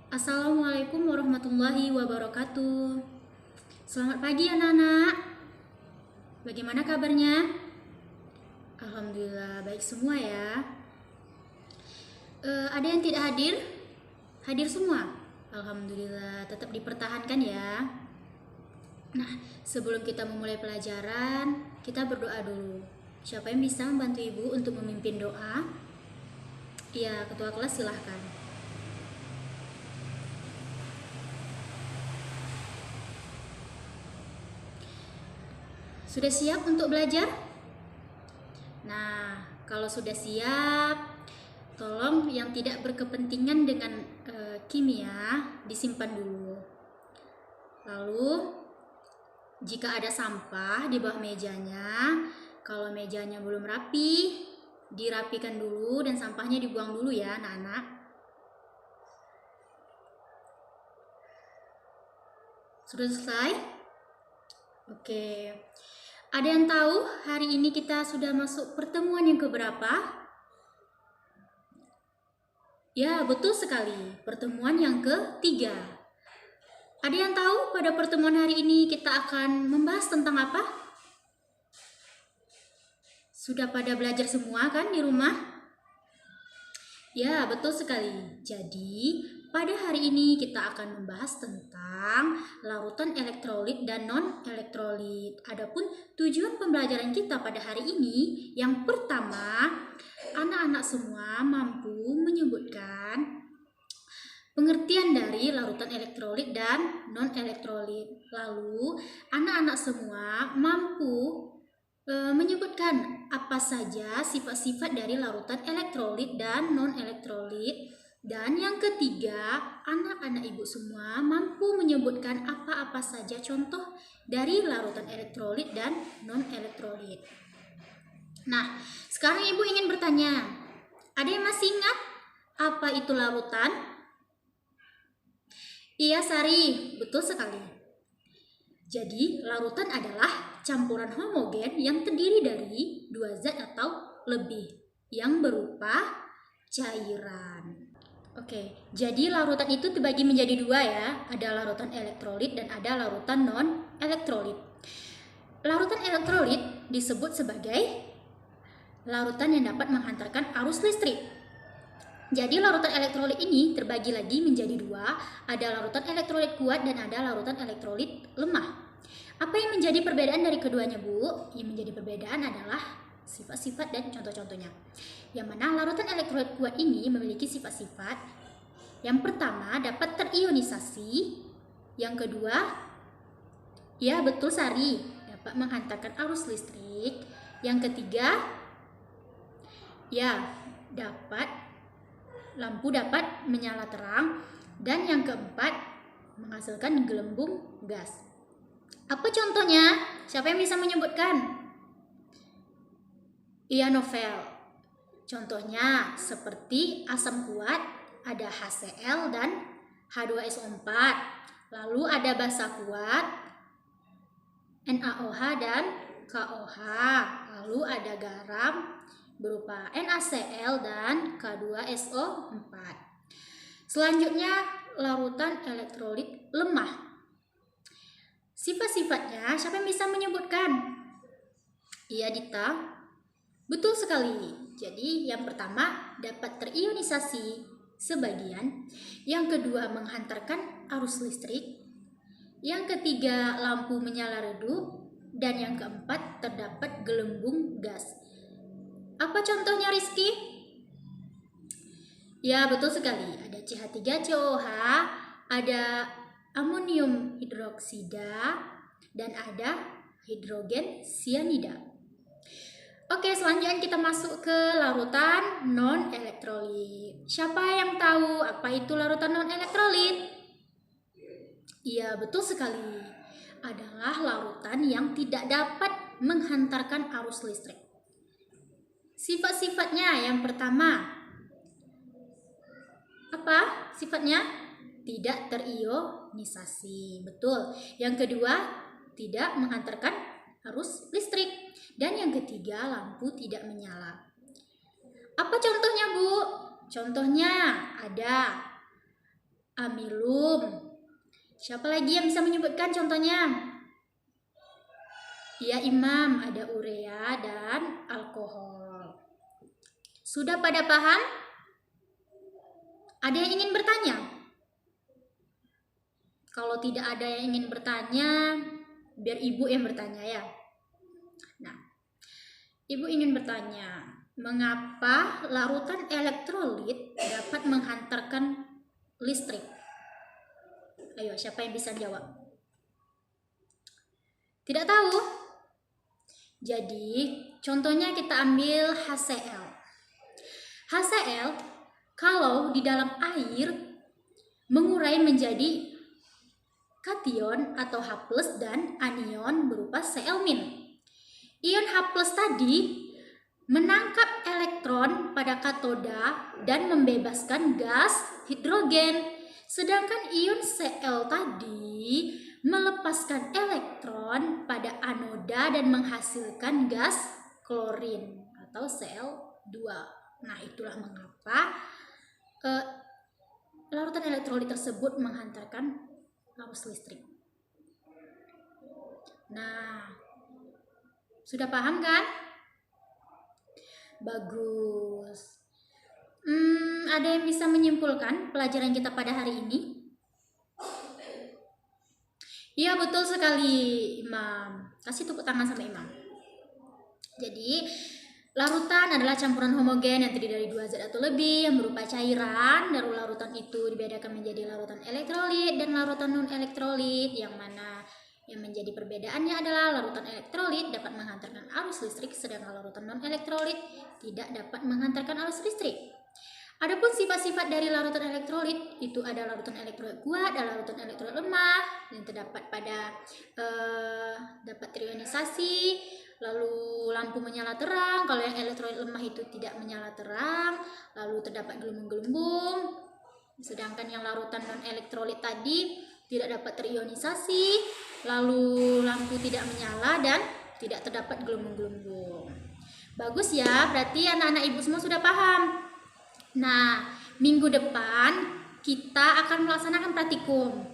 Assalamualaikum warahmatullahi wabarakatuh. Selamat pagi anak-anak. Bagaimana kabarnya? Alhamdulillah baik semua ya. Ada yang tidak hadir? Hadir semua? Alhamdulillah, tetap dipertahankan ya. Nah, sebelum kita memulai pelajaran, kita berdoa dulu. Siapa yang bisa membantu ibu untuk memimpin doa? Iya, ketua kelas silahkan. Sudah siap untuk belajar? Nah, kalau sudah siap, tolong yang tidak berkepentingan dengan kimia disimpan dulu. Lalu, jika ada sampah di bawah mejanya, kalau mejanya belum rapi, dirapikan dulu dan sampahnya dibuang dulu ya anak-anak. Sudah selesai? Oke. Ada yang tahu hari ini kita sudah masuk pertemuan yang keberapa? Ya, betul sekali. Pertemuan yang ketiga. Ada yang tahu pada pertemuan hari ini kita akan membahas tentang apa? Sudah pada belajar semua kan di rumah? Ya, betul sekali. Jadi, pada hari ini kita akan membahas tentang larutan elektrolit dan non-elektrolit. Adapun tujuan pembelajaran kita pada hari ini, yang pertama, anak-anak semua mampu menyebutkan pengertian dari larutan elektrolit dan non-elektrolit. Lalu, anak-anak semua mampu menyebutkan apa saja sifat-sifat dari larutan elektrolit dan non-elektrolit. Dan yang ketiga, anak-anak ibu semua mampu menyebutkan apa-apa saja contoh dari larutan elektrolit dan non-elektrolit. Nah, sekarang ibu ingin bertanya, ada yang masih ingat apa itu larutan? Iya Sari, betul sekali. Jadi, larutan adalah campuran homogen yang terdiri dari dua zat atau lebih yang berupa cairan. Oke, jadi larutan itu terbagi menjadi dua ya. Ada larutan elektrolit dan ada larutan non-elektrolit. Larutan elektrolit disebut sebagai larutan yang dapat menghantarkan arus listrik. Jadi larutan elektrolit ini terbagi lagi menjadi dua, ada larutan elektrolit kuat dan ada larutan elektrolit lemah. Apa yang menjadi perbedaan dari keduanya, Bu? Yang menjadi perbedaan adalah sifat-sifat dan contoh-contohnya. Yang mana larutan elektrolit kuat ini memiliki sifat-sifat. Yang pertama, dapat terionisasi. Yang kedua, ya betul Sari, dapat menghantarkan arus listrik. Yang ketiga, ya lampu dapat menyala terang, dan yang keempat menghasilkan gelembung gas. Apa contohnya? Siapa yang bisa menyebutkan? Iya Novel. Contohnya seperti asam kuat, ada HCl dan H2SO4. Lalu ada basa kuat, NaOH dan KOH. Lalu ada garam berupa NaCl dan K2SO4. Selanjutnya, larutan elektrolit lemah. Sifat-sifatnya, siapa yang bisa menyebutkan? Iya Dita, betul sekali. Jadi yang pertama dapat terionisasi sebagian, yang kedua menghantarkan arus listrik, yang ketiga lampu menyala redup, dan yang keempat terdapat gelembung gas. Apa contohnya Rizky? Ya betul sekali, ada CH3COH, ada amonium hidroksida, dan ada hidrogen sianida. Oke, selanjutnya kita masuk ke larutan non-elektrolit. Siapa yang tahu apa itu larutan non-elektrolit? Iya, betul sekali. Adalah larutan yang tidak dapat menghantarkan arus listrik. Sifat-sifatnya yang pertama, apa sifatnya? Tidak terionisasi. Betul. Yang kedua, tidak menghantarkan arus listrik. Dan yang ketiga, lampu tidak menyala. Apa contohnya, Bu? Contohnya ada amilum. Siapa lagi yang bisa menyebutkan contohnya? Ya Imam, ada urea dan alkohol. Sudah pada paham? Ada yang ingin bertanya? Kalau tidak ada yang ingin bertanya, biar ibu yang bertanya ya. Nah, ibu ingin bertanya, mengapa larutan elektrolit dapat menghantarkan listrik? Ayo, siapa yang bisa jawab? Tidak tahu? Jadi, contohnya kita ambil HCl. HCl, kalau di dalam air, mengurai menjadi kation atau H+ dan anion berupa Cl-. Ion H+ tadi menangkap elektron pada katoda dan membebaskan gas hidrogen. Sedangkan ion Cl tadi melepaskan elektron pada anoda dan menghasilkan gas klorin atau Cl2. Nah, itulah mengapa larutan elektrolit tersebut menghantarkan arus listrik. Nah, sudah paham kan? Bagus. Ada yang bisa menyimpulkan pelajaran kita pada hari ini? Iya, betul sekali, Imam. Kasih tepuk tangan sama Imam. Jadi, larutan adalah campuran homogen yang terdiri dari 2 zat atau lebih yang berupa cairan. Dari larutan itu dibedakan menjadi larutan elektrolit dan larutan non-elektrolit, yang mana yang menjadi perbedaannya adalah larutan elektrolit dapat menghantarkan arus listrik, sedangkan larutan non-elektrolit tidak dapat menghantarkan arus listrik. Adapun sifat-sifat dari larutan elektrolit itu ada larutan elektrolit kuat dan larutan elektrolit lemah yang terdapat pada dapat terionisasi, lalu lampu menyala terang. Kalau yang elektrolit lemah itu tidak menyala terang, lalu terdapat gelembung-gelembung. Sedangkan yang larutan non-elektrolit tadi tidak dapat terionisasi, lalu lampu tidak menyala dan tidak terdapat gelembung-gelembung. Bagus ya, berarti anak-anak ibu semua sudah paham. Nah, minggu depan kita akan melaksanakan praktikum.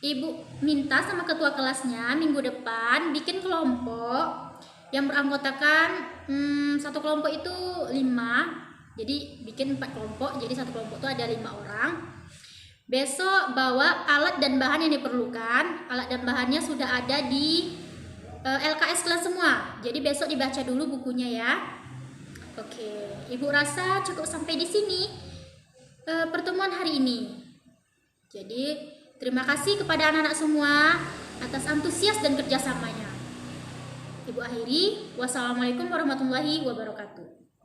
Ibu minta sama ketua kelasnya minggu depan bikin kelompok yang beranggotakan satu kelompok itu 5. Jadi bikin 4 kelompok, jadi satu kelompok itu ada 5 orang. Besok bawa alat dan bahan yang diperlukan. Alat dan bahannya sudah ada di LKS kelas semua. Jadi besok dibaca dulu bukunya ya. Oke, Ibu rasa cukup sampai di sini pertemuan hari ini. Jadi terima kasih kepada anak-anak semua atas antusias dan kerjasamanya. Ibu akhiri, wassalamualaikum warahmatullahi wabarakatuh.